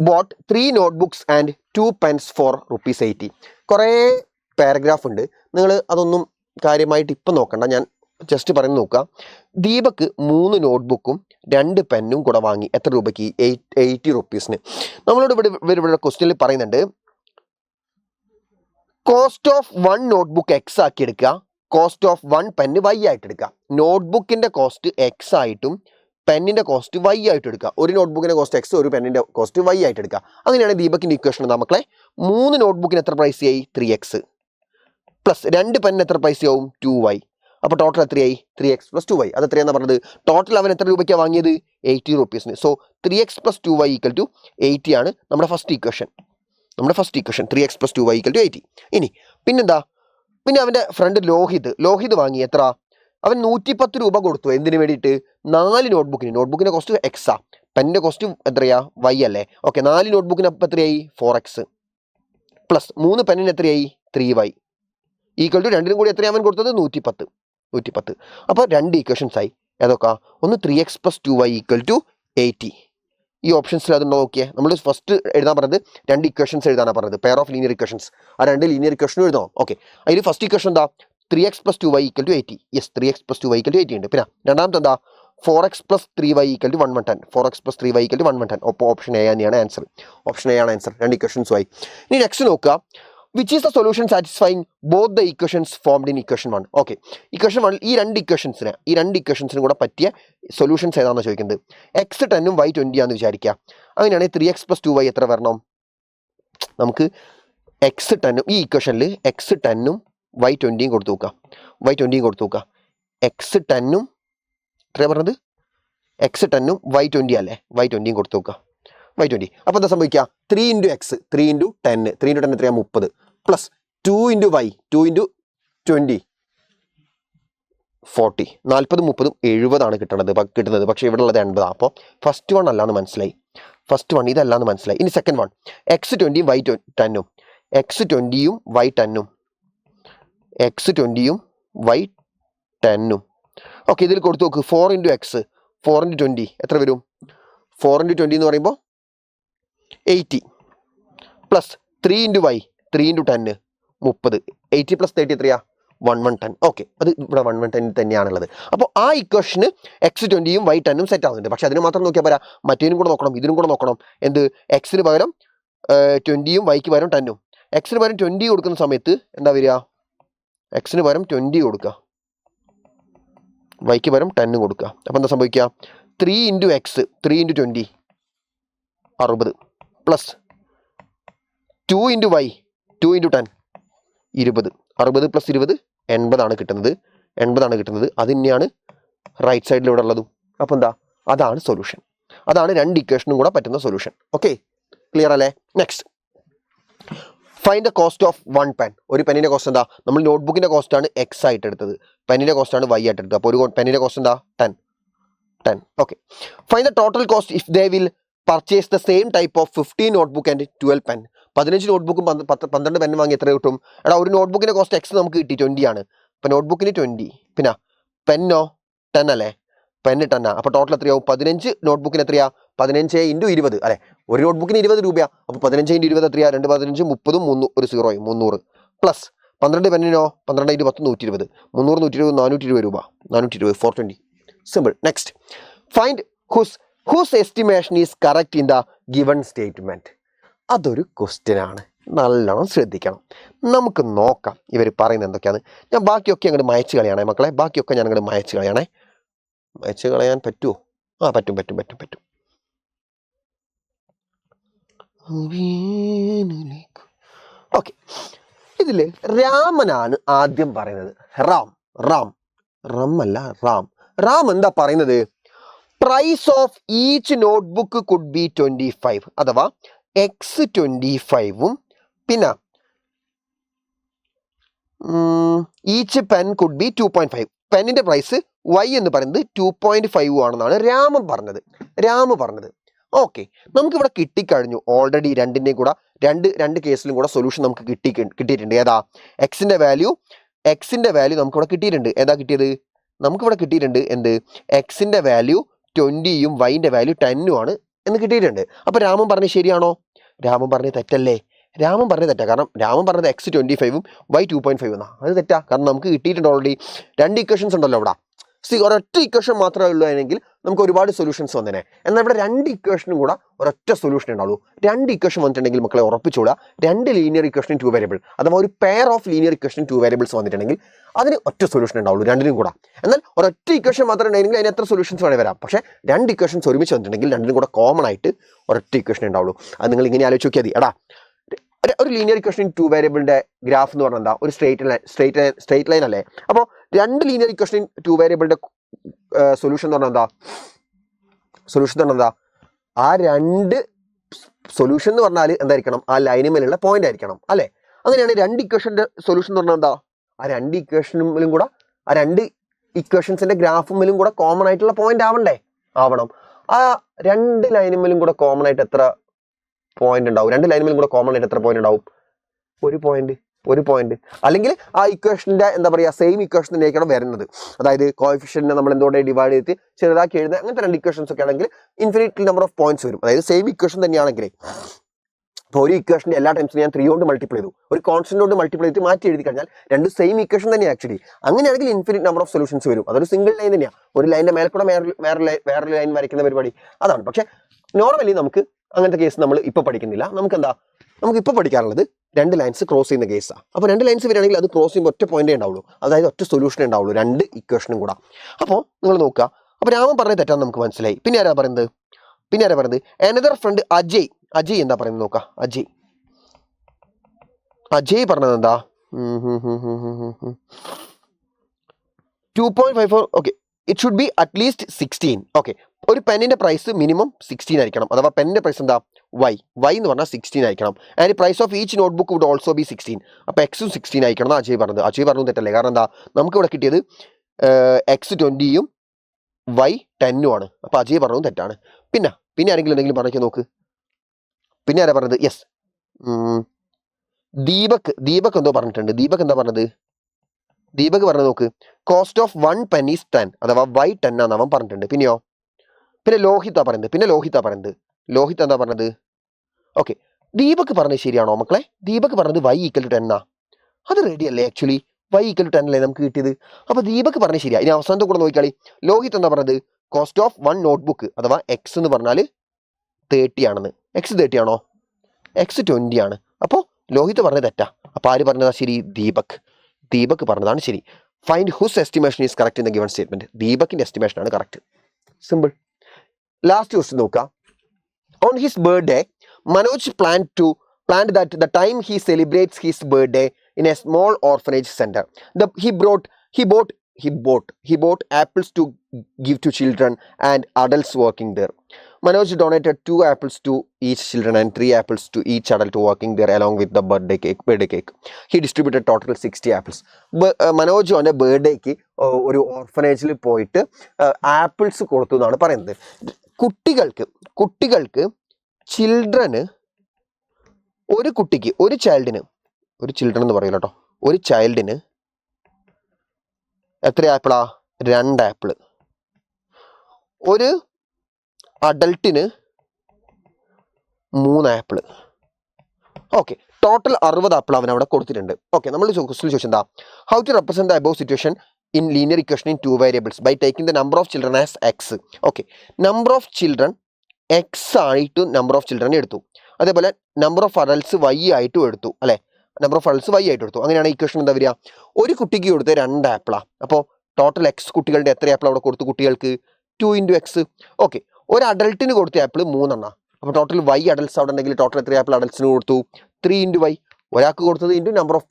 bought 3 notebooks and 2 pens for ₹80. കുറേ പാരഗ്രാഫ് ഉണ്ട്. നിങ്ങൾ അതൊന്നും കാര്യമായിട്ട് ഇപ്പം നോക്കണ്ട, ഞാൻ ജസ്റ്റ് പറയുന്നത് നോക്കുക. ദീപക് 3 നോട്ട്ബുക്കും 2 പെന്നും കൂടെ വാങ്ങി. എത്ര രൂപയ്ക്ക്? 80 റുപ്പീസിന്. നമ്മളോട് ഇവിടെ ക്വസ്റ്റ്യനിൽ പറയുന്നുണ്ട് കോസ്റ്റ് ഓഫ് 1 നോട്ട്ബുക്ക് എക്സ് ആക്കി എടുക്കുക, കോസ്റ്റ് ഓഫ് 1 പെന്ന് y ആയിട്ട് എടുക്കുക. നോട്ട്ബുക്കിൻ്റെ കോസ്റ്റ് എക്സ് ആയിട്ടും പെന്നിൻ്റെ കോസ്റ്റ് y ആയിട്ട് എടുക്കുക. ഒരു നോട്ട്ബുക്കിൻ്റെ കോസ്റ്റ് എക്സ്, ഒരു പെന്നിൻ്റെ കോസ്റ്റ് y ആയിട്ട് എടുക്കുക. അങ്ങനെയാണ് ദീപകിൻ്റെ ഇക്വേഷൻ. മക്കളെ 3 നോട്ട്ബുക്കിന് എത്ര പ്രൈസ് ആയി? 3x പ്ലസ് 2 പെന്നിന് എത്ര പൈസ ആവും? 2y. അപ്പോൾ ടോട്ടൽ എത്രയായി? 3x + 2y. അത് എത്രയാണെന്ന് പറഞ്ഞത്? ടോട്ടൽ അവൻ എത്ര രൂപയ്ക്കാണ് വാങ്ങിയത്? 80 റുപ്പീസിന്. സോ 3x + 2y = 80 ആണ് നമ്മുടെ ഫസ്റ്റ് ഇക്വേഷൻ. 3x + 2y = 80. ഇനി പിന്നെന്താ? പിന്നെ അവൻ്റെ ഫ്രണ്ട് ലോഹിത് വാങ്ങി എത്ര? അവൻ 110 രൂപ കൊടുത്തു. എന്തിനു വേണ്ടിയിട്ട്? 4 നോട്ട്ബുക്കിൻ്റെ കോസ്റ്റ് എക്സാ, പെന്നിൻ്റെ കോസ്റ്റ് എത്രയാ? y അല്ലേ? ഓക്കെ, 4 നോട്ട്ബുക്കിന് അപ്പം എത്രയായി? 4x പ്ലസ് 3 പെന്നിന് എത്രയായി? 3y = രണ്ടിനും കൂടി എത്രയാണ് അവൻ കൊടുത്തത്? 110. അപ്പോൾ രണ്ട് ഇക്വേഷൻസ് ആയി. ഏതൊക്കെ? ഒന്ന് 3x + 2y = 80. ഈ ഓപ്ഷൻസിൽ അതുണ്ടോ നോക്കിയേ. നമ്മൾ ഫസ്റ്റ് എഴുതാൻ പറഞ്ഞത് 2 ഇക്വേഷൻസ് എഴുതാനാണ് പറഞ്ഞത്, പെയർ ഓഫ് ലീനിയർ ഇക്വേഷൻസ്. ആ 2 ലീനിയർ ഇക്വേഷനും എഴുതണം. ഓക്കെ, അതിൽ ഫസ്റ്റ് ഇക്വേഷൻ എന്താ? 3x + 2y = 80. Yes, 3x + 2y = 80 ഉണ്ട്. പിന്നെ രണ്ടാമത്തെ എന്താ? 4x + 3y = 110. 4x + 3y = 110. അപ്പോൾ ഓപ്ഷൻ എ തന്നെയാണ് ആൻസർ. രണ്ട് ഇക്വേഷൻസും ആയി. ഇനി നെക്സ്റ്റ് നോക്കുക. Which is the solution satisfying both the equations formed in equation 1? Okay, equation 1 ഈ രണ്ട് ഇക്വേഷൻസിനും കൂടെ പറ്റിയ സൊല്യൂഷൻസ് ഏതാണെന്ന് ചോദിക്കുന്നത്. x 10ഉം y 20 ആണെന്ന് വിചാരിക്കുക. അങ്ങനെയാണെങ്കിൽ 3x + 2y എത്ര വരണം? നമുക്ക് x 10ഉം ഈ ഇക്വേഷനിൽ x 10ഉം y 20യും കൊടുത്തു നോക്കുക. x 10ഉം എത്രയാണ് പറഞ്ഞത്? x 10ഉം y 20 അല്ലേ? y 20യും കൊടുത്തു നോക്കുക. y 20. അപ്പോൾ എന്താ സംഭവിക്കുക? 3 × x 3 × 10 3 × 10 എത്രയാണ്? 30 പ്ലസ് 2 × y 2 × 20 40. 40 30 70 കിട്ടുന്നത്. പക്ഷേ ഇവിടെ ഉള്ളത് 80. അപ്പോൾ ഫസ്റ്റ് വൺ അല്ലാന്ന് മനസ്സിലായി. ഇതല്ലാന്ന് മനസ്സിലായി. ഇനി സെക്കൻഡ് വൺ x 20ഉം y 10ഉം. x 20ഉം y 10ഉം. ഓക്കെ, ഇതിൽ കൊടുത്തു നോക്ക്. 4 × x 4 × 20 എത്ര വരും? 4 × 20 എന്ന് പറയുമ്പോൾ 80 പ്ലസ് 3 × y 3 × 10 30. 80 + 30 എത്രയാ? 1110. ഓക്കെ, അത് ഇവിടെ 1110 തന്നെയാണുള്ളത്. അപ്പോൾ ആ ഇക്വേഷന് X20 ഉം Y10 സെറ്റ് ആവുന്നുണ്ട്. പക്ഷെ അതിന് മാത്രം നോക്കിയാൽ പോരാ, മറ്റേനും കൂടെ നോക്കണം, ഇതിനും കൂടെ നോക്കണം. എന്ത്? എക്സിന് പകരം 20 ഉം വൈക്ക് പകരം 10 ഉം. എക്സിന് പകരം 20 കൊടുക്കുന്ന സമയത്ത് എന്താ വരിക? എക്സിന് പകരം 20 കൊടുക്കുക, വൈക്ക് പകരം 10 കൊടുക്കുക. അപ്പോൾ എന്താ സംഭവിക്കുക? 3 into x 3 into 20 60 plus 2 into y 2 into 10 20. 60 plus 20 80 കിട്ടുന്നത്. 80 കിട്ടുന്നത്. അത് തന്നെയാണ് റൈറ്റ് സൈഡിൽ ഇവിടെ ഉള്ളതും. അപ്പോൾ എന്താ? അതാണ് സൊല്യൂഷൻ. അതാണ് രണ്ട് ഇക്വേഷനും കൂടെ പറ്റുന്ന സൊല്യൂഷൻ. ഓക്കെ, ക്ലിയർ അല്ലേ? Next, find the cost of 1 pen. ഒരു പെന്നിൻ്റെ കോസ്റ്റ് എന്താ? നമ്മൾ നോട്ട്ബുക്കിൻ്റെ കോസ്റ്റാണ് എക്സ് ആയിട്ട് എടുത്തത്, പെന്നിൻ്റെ കോസ്റ്റാണ് വൈ ആയിട്ട് എടുത്തത്. അപ്പോൾ ഒരു പെന്നിൻ്റെ കോസ്റ്റ് എന്താ? 10. Okay, find the total cost if they will purchase the same type of 15 notebook and 12 pen. 15 നോട്ട്ബുക്കും 12 പെന്നും വാങ്ങി എത്ര കിട്ടും? എടാ, ഒരു നോട്ട്ബുക്കിൻ്റെ കോസ്റ്റ് എക്സ് നമുക്ക് കിട്ടി 20 ആണ്. അപ്പോൾ നോട്ട്ബുക്കിന് 20, പിന്നെ പെന്നോ 10 അല്ലേ? പെന്ന് 10. അപ്പോൾ ടോട്ടൽ എത്രയാവും? 15 നോട്ട്ബുക്കിന് എത്രയാ? 15 ഇൻറ്റു 20 അല്ലേ? ഒരു നോട്ട്ബുക്കിന് 20 രൂപയാണ്. അപ്പോൾ 15 ഇൻറ്റു 20 എത്രയാ? 2 15 30 3 ഒരു 0 300 പ്ലസ് 12 പെന്നിനോ 12 ഇൻറ്റു 10 120 300 120 420 രൂപ 420 420. Simple. Next, find whose estimation is correct in the given statement. അതൊരു ക്വസ്റ്റ്യൻ ആണ്, നല്ലോണം ശ്രദ്ധിക്കണം. നമുക്ക് നോക്കാം ഇവർ പറയുന്നത് എന്തൊക്കെയാണ്. ഞാൻ ബാക്കിയൊക്കെ അങ്ങോട്ട് മായച്ച് കളയാണേ മക്കളെ, ബാക്കിയൊക്കെ ഞാൻ അങ്ങോട്ട് മായച്ച് കളയാണേ. മായച്ച് കളയാൻ പറ്റുമോ? ആ, പറ്റും. ഓക്കെ, ഇതിൽ രാമനാണ് ആദ്യം പറയുന്നത്. റാം എന്താ പറയുന്നത്? Price of each notebook could be 25, അഥവാ X25 പിന്നെ ഈച്ച് പെൻ കുഡ് ബി 2.5. പെന്നിൻ്റെ പ്രൈസ് Y എന്ന് പറയുന്നത് 2.5 ആണെന്നാണ് രാമൻ പറഞ്ഞത്. ഓക്കെ, നമുക്കിവിടെ കിട്ടിക്കഴിഞ്ഞു ഓൾറെഡി. രണ്ടിൻ്റെയും കൂടെ രണ്ട് കേസിലും കൂടെ സൊല്യൂഷൻ നമുക്ക് കിട്ടിയിട്ടുണ്ട്. ഏതാ? എക്സിൻ്റെ വാല്യൂ നമുക്കിവിടെ കിട്ടിയിട്ടുണ്ട്. ഏതാ കിട്ടിയത്? നമുക്കിവിടെ കിട്ടിയിട്ടുണ്ട് എന്ത്? എക്സിൻ്റെ വാല്യൂ 20 വൈൻ്റെ വാല്യൂ 10 ആണ് എന്ന് കിട്ടിയിട്ടുണ്ട്. അപ്പോൾ രാമൻ പറഞ്ഞത് ശരിയാണോ? രാമൻ പറഞ്ഞത് തെറ്റല്ലേ? രാമൻ പറഞ്ഞത് തെറ്റാ. കാരണം രാമൻ പറഞ്ഞത് X25 Y 2.5 എന്നാ. അത് തെറ്റാ. കാരണം നമുക്ക് കിട്ടിയിട്ടുണ്ട് ഓൾറെഡി. രണ്ട് ഇക്വേഷൻസ് ഉണ്ടല്ലോ ഇവിടെ. ഒരൊറ്റ ഇക്വേഷൻ മാത്രമേ ഉള്ളൂ എങ്കിൽ നമുക്ക് ഒരുപാട് സൊല്യൂഷൻസ് വന്നേനെ. എന്നാൽ ഇവിടെ രണ്ട് ഇക്വേഷനും കൂടെ ഒരൊറ്റ സൊല്യൂഷൻ ഉണ്ടാവുള്ളൂ. രണ്ട് ഇക്വേഷൻ വന്നിട്ടുണ്ടെങ്കിൽ മക്കളെ ഉറപ്പിച്ചോളാ, രണ്ട് ലീനിയർ ഇക്വേഷനും 2 വേരിയബിൾ, അഥവാ ഒരു പെയർ ഓഫ് ലീനിയർ ഇക്വേഷനും 2 വേരിയബിൾസ് വന്നിട്ടുണ്ടെങ്കിൽ അതിന് ഒറ്റ സൊല്യൂഷൻ ഉണ്ടാവുള്ളൂ രണ്ടിനും കൂടെ. എന്നാൽ ഒരൊറ്റ ഇക്വേഷൻ മാത്രം ഉണ്ടെങ്കിൽ അതിന് എത്ര സൊല്യൂഷൻസ് വേണേൽ വരാം. പക്ഷേ രണ്ട് ഇക്വേഷൻസ് ഒരുമിച്ച് വന്നിട്ടുണ്ടെങ്കിൽ രണ്ടിനും കൂടെ കോമൺ ആയിട്ട് ഒരൊറ്റ ഇക്വേഷൻ ഉണ്ടാവുള്ളൂ. അത് നിങ്ങൾ ഇങ്ങനെ ആലോചിച്ച് നോക്കിയാൽ മതി. എടാ, ഒരു ലീനിയർ ഇക്വേഷൻ 2 വേരിയബിളിന്റെ ഗ്രാഫ് എന്ന് പറഞ്ഞാൽ എന്താ? ഒരു സ്ട്രേറ്റ് ലൈൻ അല്ലേ? അപ്പോൾ രണ്ട് ലീനിയർ ഇക്വേഷൻ 2 വേരിയബിളിന്റെ സൊല്യൂഷൻ എന്ന് പറഞ്ഞാൽ എന്താ? ആ രണ്ട് സൊല്യൂഷൻ എന്ന് പറഞ്ഞാൽ എന്തായിരിക്കണം? ആ ലൈന് മേലുള്ള പോയിന്റ് ആയിരിക്കണം അല്ലേ? അങ്ങനെയാണ് രണ്ട് ഇക്വേഷന്റെ സൊല്യൂഷൻ എന്ന് പറഞ്ഞാൽ എന്താ? ആ രണ്ട് ഇക്വേഷനും കൂടെ, ആ രണ്ട് ഇക്വേഷൻസിന്റെ ഗ്രാഫും കൂടെ കോമൺ ആയിട്ടുള്ള പോയിന്റ് ആവണം. ആ രണ്ട് ലൈനുമേലും കൂടെ കോമൺ ആയിട്ട് എത്ര പോയിന്റ് ഉണ്ടാവും? രണ്ട് ലൈനുമേലും കൂടെ കോമൺ ആയിട്ട് എത്ര പോയിന്റ് ഉണ്ടാവും? ഒരു പോയിന്റ്. അല്ലെങ്കിൽ ആ ഇക്വേഷന്റെ എന്താ പറയുക, സെയിം ഇക്വേഷൻ തന്നെയായിരിക്കണം വരുന്നത്. അതായത് കോഎഫിഷ്യന്റിനെ നമ്മൾ എന്തുകൊണ്ട് ഡിവൈഡ് ചെയ്തിട്ട് ചെറുതാക്കി എഴുതുക, അങ്ങനത്തെ രണ്ട് ഇക്വേഷൻസ് ഒക്കെ ആണെങ്കിൽ ഇൻഫിനിറ്റ് നമ്പർ ഓഫ് പോയിന്റ്സ് വരും. അതായത് സെയിം ഇക്വേഷൻ തന്നെയാണെങ്കിൽ ഇപ്പോൾ ഒരു ഇക്വേഷൻ്റെ എല്ലാ ടൈംസും ഞാൻ 3 കൊണ്ട് മൾട്ടിപ്ലൈ ചെയ്തു, ഒരു കോൺസ്റ്റന്റ് കൊണ്ട് മൾട്ടിപ്ലൈ ചെയ്ത് മാറ്റി എഴുതി കഴിഞ്ഞാൽ രണ്ട് സെയിം ഇക്വേഷൻ തന്നെ ആക്ച്വലി. അങ്ങനെയാണെങ്കിൽ ഇൻഫിനിറ്റ് നമ്പർ ഓഫ് സൊല്യൂഷൻസ് വരും. അതൊരു സിംഗിൾ ലൈൻ തന്നെയാണ്. ഒരു ലൈനിന്റെ മേലെ കൂടെ വേറെ ലൈൻ വരയ്ക്കുന്ന പരിപാടി അതാണ്. പക്ഷേ നോർമലി നമുക്ക് അങ്ങനത്തെ കേസ് നമ്മൾ ഇപ്പോൾ പഠിക്കുന്നില്ല. നമുക്ക് ഇപ്പോൾ പഠിക്കാനുള്ളത് രണ്ട് ലൈൻസ് ക്രോസ് ചെയ്യുന്ന കേസാണ്. അപ്പോൾ രണ്ട് ലൈൻസ് വരികയാണെങ്കിൽ അത് ക്രോസ് ചെയ്യുമ്പോൾ ഒറ്റ പോയിന്റേ ഉണ്ടാവുള്ളൂ, അതായത് ഒറ്റ സൊല്യൂഷനേ ഉണ്ടാവുള്ളൂ രണ്ട് ഇക്വേഷനും കൂടെ. അപ്പോൾ നിങ്ങൾ നോക്കുക. അപ്പോൾ രാമൻ പറഞ്ഞത് തെറ്റാന്ന് നമുക്ക് മനസ്സിലായി. പിന്നെ ആരാ പറയുന്നത്? അനദർ ഫ്രണ്ട് അജയ് എന്താ പറയുന്നത് നോക്കാം. അജയ് പറഞ്ഞത് എന്താ? 2.54. Okay, it should be at least 16. Okay, ഒരു പെന്നിന്റെ പ്രൈസ് മിനിമം 16 ആയിരിക്കണം. അഥവാ പെന്നിന്റെ പ്രൈസ് എന്താ? വൈ എന്ന് പറഞ്ഞാൽ 16 ആയിരിക്കണം. And price of each notebook would also be 16. അപ്പോൾ എക്സും 16 ആയിരിക്കണം എന്ന് അജയ് പറഞ്ഞത് തെറ്റല്ലേ? കാരണം എന്താ? നമുക്ക് ഇവിടെ കിട്ടിയത് X20 Y10 ആണ്. അപ്പോൾ അജയ് പറഞ്ഞതും തെറ്റാണ്. പിന്നെ ആരെങ്കിലും എന്തെങ്കിലും പറഞ്ഞാൽ നോക്ക്. പിന്നെ ആരാ പറഞ്ഞത്? യെസ്, ദീപക് എന്തോ പറഞ്ഞിട്ടുണ്ട്. ദീപക് എന്താ പറഞ്ഞത്? ദീപക് പറഞ്ഞത് നോക്ക്, കോസ്റ്റ് ഓഫ് 1 പെൻ ഈസ് 10, അഥവാ Y10 ആണെന്ന് അവൻ പറഞ്ഞിട്ടുണ്ട്. പിന്നെ ലോഹിത പറയുന്നത്. ലോഹിത് എന്താ പറഞ്ഞത്? ഓക്കെ, ദീപക് പറഞ്ഞത് ശരിയാണോ മക്കളെ? ദീപക് പറഞ്ഞത് Y = 10 ആ. അത് റെഡി അല്ലേ? ആക്ച്വലി y ഈക്വൽ ടു 10 അല്ലേ നമുക്ക് കിട്ടിയത്. അപ്പോൾ ദീപക് പറഞ്ഞ ശരിയാ. ഇനി അവസാനത്തെ കൂടെ നോക്കിയാളി. ലോഹിത് എന്താ പറഞ്ഞത്? കോസ്റ്റ് ഓഫ് 1 നോട്ട്ബുക്ക് അഥവാ എക്സ് എന്ന് പറഞ്ഞാൽ 30 ആണെന്ന്. എക്സ് 30 ആണോ? എക്സ് 20 ആണ്. അപ്പോൾ ലോഹിത് പറഞ്ഞത് തെറ്റാ. അപ്പോൾ ആര് പറഞ്ഞതാ ശരി? ദീപക് പറഞ്ഞതാണ് ശരി. Find whose estimation is correct in the given statement. ദീപകിന്റെ എസ്റ്റിമേഷൻ ആണ് കറക്റ്റ്. സിമ്പിൾ. ലാസ്റ്റ് ക്വസ്റ്റ്യൻ നോക്കാം. On his birthday Manoj planned that the time he celebrates his birthday in a small orphanage center, he bought apples to give to children and adults working there. Manoj donated 2 apples to each children and 3 apples to each adult working there along with the birthday cake. He distributed total 60 apples. Manoj അവൻ്റെ ബർത്ത്ഡേക്ക് ഒരു ഓർഫനേജിൽ പോയിട്ട് ആപ്പിൾസ് കൊടുത്തു എന്നാണ് പറയുന്നത്. കുട്ടികൾക്ക് ചിൽഡ്രന് ഒരു ചൈൽഡിന് എത്ര ആപ്പിളാ? 2 ആപ്പിള്. ഒരു അഡൽട്ടിന് 3 ആപ്പിള്. ഓക്കെ, ടോട്ടൽ 60 ആപ്പിൾ അവൻ അവിടെ കൊടുത്തിട്ടുണ്ട്. ഓക്കെ, നമ്മൾ ക്വസ്റ്റ്യൻ ചോദിച്ചെന്താ? How to represent the above situation in linear equation in 2 variables by taking the number of children as x. Okay, number of children x ആയിട്ട് നമ്പർ ഓഫ് ചിൽഡ്രൻ എടുത്തു. അതേപോലെ നമ്പർ ഓഫ് അഡൽട്സ് വൈ ആയിട്ടും എടുത്തു അല്ലേ? അങ്ങനെയാണ് ഇക്വേഷൻ എന്താ വരിക? ഒരു കുട്ടിക്ക് കൊടുത്ത് 2 ആപ്പിളാണ്. അപ്പോൾ ടോട്ടൽ എക്സ് കുട്ടികളുടെ എത്ര ആപ്പിൾ അവിടെ കൊടുത്തു? കുട്ടികൾക്ക് 2 × x. ഓക്കെ, ഒരു അഡൽട്ടിന് കൊടുത്ത ആപ്പിൾ 3 എണ്ണം. അപ്പോൾ ടോട്ടൽ വൈ അഡൽട്സ് അവിടെ ഉണ്ടെങ്കിൽ ടോട്ടൽ എത്ര ആപ്പിൾ അഡൽട്സിന് കൊടുത്തു? 3 × y. ഒരാൾക്ക് കൊടുത്തത് into number of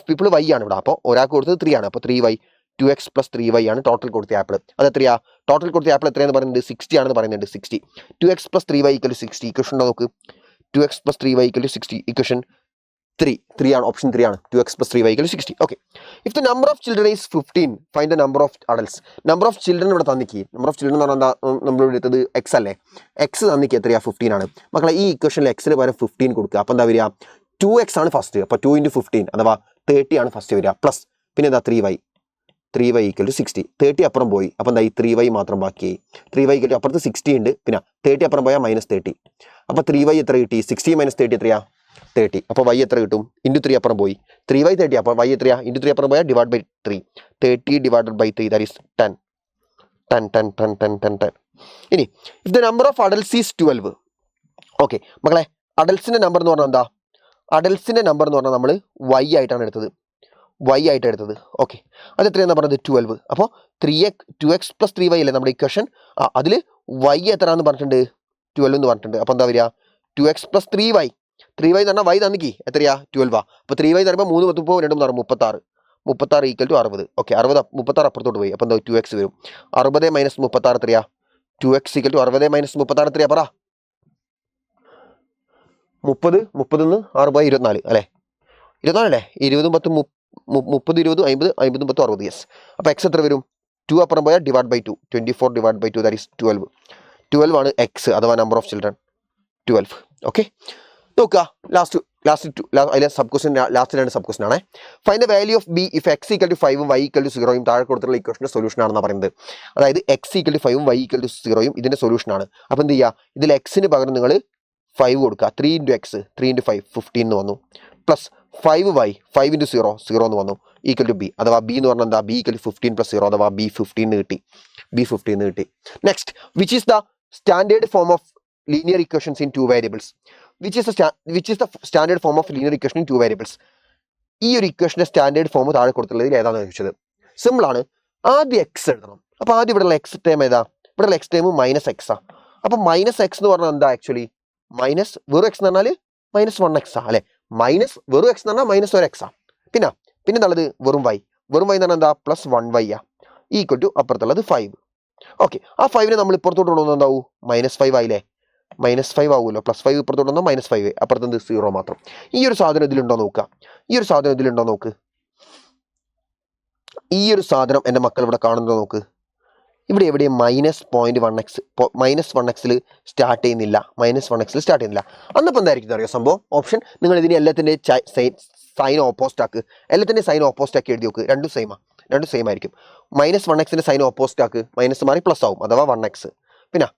people y ആണ് ഇവിടെ. അപ്പോൾ ഒരാൾക്ക് കൊടുത്തത് 3 ആണ്. അപ്പോൾ 3y 2x + 3y ആണ് ടോട്ടൽ കൊടുത്ത ആപ്പിൾ. അത് എത്രയാ? ടോട്ടൽ കൊടുത്ത ആപ്പിൾ എത്രയാണെന്ന് പറയുന്നത്? 60 ആണെന്ന് പറയുന്നുണ്ട്. 60. 2x + 3y = 60. ഇക്വേഷൻ ഉണ്ടോ നോക്ക്. 2x + 3y = 60. ഇക്വേഷൻ 3 ആണ്. ഓപ്ഷൻ 3 ആണ്. 2x + 3y = 60. Okay, if the number of children is 15 find the number of adults. Number of children ഇവിടെ തന്നിക്ക്. നമ്പർ ഓഫ് ചിൽഡ്രൻ എന്ന് പറഞ്ഞാൽ എന്താ? നമ്മൾ എടുത്തത് എക്സ് അല്ലേ? എക്സ് തന്നിക്ക് എത്രയാ? 15 ആണ്. മക്കളെ, ഈ ഇക്വേഷനിൽ എക്സിന് പകരം 15 കൊടുക്കുക. അപ്പോൾ എന്താ വരിക? 2x ആണ് ഫസ്റ്റ്. അപ്പോൾ 2 × 15 അഥവാ 30 ആണ് ഫസ്റ്റ് വരിക. പ്ലസ് പിന്നെ എന്താ? 3y = 60. 30 അപ്പുറം പോയി. അപ്പോൾ എന്താ? ഈ 3y മാത്രം ബാക്കിയായി. 3y = അപ്പുറത്ത് 60 ഉണ്ട്. പിന്നെ 30 അപ്പുറം പോയാൽ -30. അപ്പോൾ 3y എത്ര കിട്ടി? 60 - 30 എത്രയാ? 30. അപ്പോൾ y എത്ര കിട്ടും? ഇൻറ്റു 3 അപ്പുറം പോയി. 3y 30. അപ്പോൾ y എത്രയാ? ഇൻറ്റു 3 അപ്പുറം പോയാൽ /3. 30 / 3 ദാറ്റ് ഈസ് 10. ഇനി if the number of adults is 12. Okay മക്കളെ, അഡൽസിൻ്റെ നമ്പർ എന്ന് പറഞ്ഞാൽ എന്താ? അഡൽസിൻ്റെ നമ്പർ എന്ന് പറഞ്ഞാൽ നമ്മൾ y ആയിട്ടാണ് എടുത്തത്. ഓക്കെ, അത് എത്രയാണെന്ന് പറഞ്ഞത്? 12. അപ്പോൾ 2x + 3y അല്ലേ നമ്മുടെ ഇക്വേഷൻ? അതിൽ y എത്രയാണെന്ന് പറഞ്ഞിട്ടുണ്ട്? 12 എന്ന് പറഞ്ഞിട്ടുണ്ട്. അപ്പോൾ എന്താ വരിക? 2x + 3y. 3y എന്ന് പറഞ്ഞാൽ y തന്നിക്ക് എത്രയാ? 12. അപ്പോൾ 3y എന്ന് പറയുമ്പോൾ 3 × 30 2 × 36. 36 = 60. ഓക്കെ, 36 അപ്പുറത്തോട്ട് പോയി. അപ്പോൾ എന്താ? 2x വരും. 60 - 36 എത്രയാ? 2x = 60 - 36 എത്രയാ? പറ. 30 × 6 = 24 അല്ലേ? 24 അല്ലേ? 20 × 10 30 20 50 50 10 60. യെസ്. അപ്പോൾ എക്സ് എത്ര വരും? 2 അപ്പുറം പോയാൽ /2. 24 / 2 ദാറ്റ് ഈസ് 12. 12 ആണ് എക്സ് അഥവാ നമ്പർ ഓഫ് ചിൽഡ്രൻ. 12. ഓക്കെ, നോക്കുക. അതിലെ sub question, last 2 sub question ആണേ. Find the value of B if x = 5 y = 0 താഴെ കൊടുത്തിട്ടുള്ള ഇക്വേഷൻ്റെ സൊല്യൂഷൻ ആണെന്ന് പറയുന്നത്. അതായത് x = 5 y = 0 ഇതിൻ്റെ സൊല്യൂഷൻ ആണ്. അപ്പോൾ എന്ത് ചെയ്യുക? ഇതിൽ എക്സിന് പകരം നിങ്ങൾ 5 കൊടുക്കുക. 3 × x 3 × 5 15 എന്ന് വന്നു. പ്ലസ് 5y 5 × 0 0 എന്ന് വന്നു. ഈക്വൽ ടു b അഥവാ b എന്ന് പറഞ്ഞാൽ എന്താ? b = 15 + 0 അഥവാ b 15 എന്ന് കിട്ടി. Next, which is the standard form of linear equations in 2 variables? Which is the standard form of linear equation in 2 variables? ഈ ഒരു ഇക്വേഷൻ്റെ സ്റ്റാൻഡേർഡ് ഫോം താഴെ കൊടുത്തുള്ളതിൽ ഏതാണെന്ന് ചോദിച്ചത്. സിമ്പിളാണ്. ആദ്യം എക്സ് എഴുതണം. അപ്പോൾ ആദ്യം ഇവിടെയുള്ള എക്സ് ടൈം ഏതാ? ഇവിടെയുള്ള എക്സ് ടൈം -x ആണ്. അപ്പോൾ -x എന്ന് പറഞ്ഞാൽ എന്താ? ആക്ച്വലി വെറും x എന്ന് പറഞ്ഞാൽ -1x അല്ലേ? വെറും x എന്ന് പറഞ്ഞാൽ -1x ആണ്. പിന്നെ എന്നുള്ളത് വെറും y എന്ന് പറഞ്ഞാൽ എന്താ? +1y equal to അപ്പുറത്തുള്ളത് 5. ഓക്കെ, ആ 5നെ നമ്മൾ ഇപ്പുറത്തോട്ട് കൊണ്ടുവന്നാൽ എന്താവും? -5 ആയില്ലേ? -5 ആവുമല്ലോ. +5 ഇപ്പുറത്തോട്ട് വന്നാൽ -5. അപ്പുറത്ത് 0 മാത്രം. ഈ ഒരു സാധനം ഇതിലുണ്ടോ നോക്കുക. ഈ ഒരു സാധനം എൻ്റെ മക്കൾ ഇവിടെ കാണുന്നതോ നോക്ക്. ഇവിടെ എവിടെയും -1x സ്റ്റാർട്ട് ചെയ്യുന്നില്ല. അന്നപ്പോൾ എന്തായിരിക്കും അറിയോ സംഭവം? ഓപ്ഷൻ നിങ്ങൾ ഇതിനെ എല്ലാത്തിൻ്റെ സൈൻ ഓപ്പോസിറ്റ് ആക്ക്. എഴുതി നോക്ക്. രണ്ടും സെയിം ആയിരിക്കും. -1x സൈൻ ഓപ്പോസിറ്റ് ആക്ക്. മൈനസ് മാറി പ്ലസ് ആവും അഥവാ 1x. പിന്നെ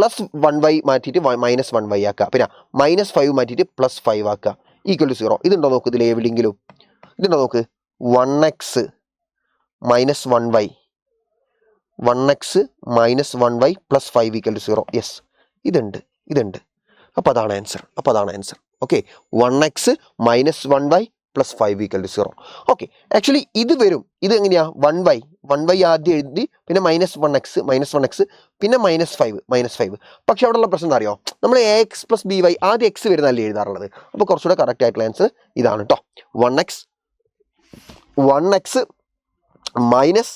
+1y മാറ്റിയിട്ട് -1y ആക്കുക. പിന്നെ -5 മാറ്റിയിട്ട് +5 ആക്കുക. Equal to 0. ഇതുണ്ടോ നോക്ക്. ഇതിൽ എവിടെയെങ്കിലും ഇതുണ്ടോ നോക്ക്. 1x minus 1y 1x minus 1y plus 5 equal to 0. Yes, ഇതുണ്ട്. അപ്പോൾ അതാണ് answer. Okay, 1x minus 1y plus 5 equal to 0. Okay, actually ഇത് വരും. ഇത് എങ്ങനെയാ? 1y ആദ്യം എഴുതി, പിന്നെ -1x പിന്നെ -5. പക്ഷെ അവിടെയുള്ള പ്രശ്നം എന്താ അറിയോ? നമ്മൾ ax പ്ലസ് by ആദ്യം x വരുന്നതല്ലേ എഴുതാറുള്ളത്. അപ്പോൾ കുറച്ചുകൂടെ കറക്റ്റ് ആയിട്ടുള്ള ആൻസർ ഇതാണ് കേട്ടോ. 1x minus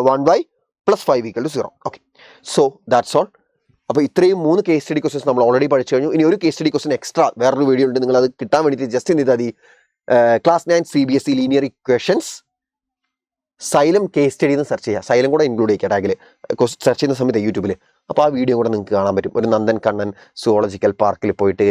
1y plus 5 equal to 0. Okay, so that's all. അപ്പോൾ ഇത്രയും 3 കേസ് സ്റ്റഡി ക്വസ്റ്റൻസ് നമ്മൾ ഓൾറെഡി പഠിച്ചു കഴിഞ്ഞു. ഇനി ഒരു കേസ് സ്റ്റഡി ക്വസ്റ്റൻ എക്സ്ട്രാ വേറൊരു വീഡിയോ ഉണ്ട്. നിങ്ങൾ അത് കിട്ടാൻ വേണ്ടിയിട്ട് ജസ്റ്റ് എന്ത് ചെയ്താൽ മതി, class 9 CBSE linear equations Xylem case study എന്ന് സെർച്ച് ചെയ്യുക. സൈലം കൂടെ ഇൻക്ലൂഡ് ചെയ്യുക ടാഗിൽ സെർച്ച് ചെയ്യുന്ന സമയത്ത് യൂട്യൂബിൽ. അപ്പോൾ ആ വീഡിയോ കൂടെ നിങ്ങൾക്ക് കാണാൻ പറ്റും. ഒരു നന്ദൻ കണ്ണൻ സുവോളജിക്കൽ പാർക്കിൽ പോയിട്ട്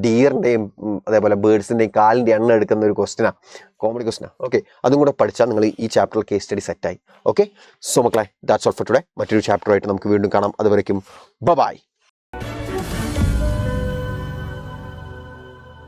ഡിയറിൻ്റെയും അതേപോലെ ബേർഡ്സിൻ്റെയും കാലിൻ്റെ എണ്ണം എടുക്കുന്ന ഒരു ക്വസ്റ്റനാണ്, കോമഡി ക്വസ്റ്റനാണ്. ഓക്കെ, അതും കൂടെ പഠിച്ചാൽ നിങ്ങൾ ഈ ചാപ്റ്ററിൽ കേസ് സ്റ്റഡി സെറ്റായി. ഓക്കെ, സോ മക്കളെ, ദാറ്റ്സ് ഓൾ ഫോർ ടുഡേ. മറ്റൊരു ചാപ്റ്ററുമായിട്ട് നമുക്ക് വീണ്ടും കാണാം. അതുവരയ്ക്കും ബൈ.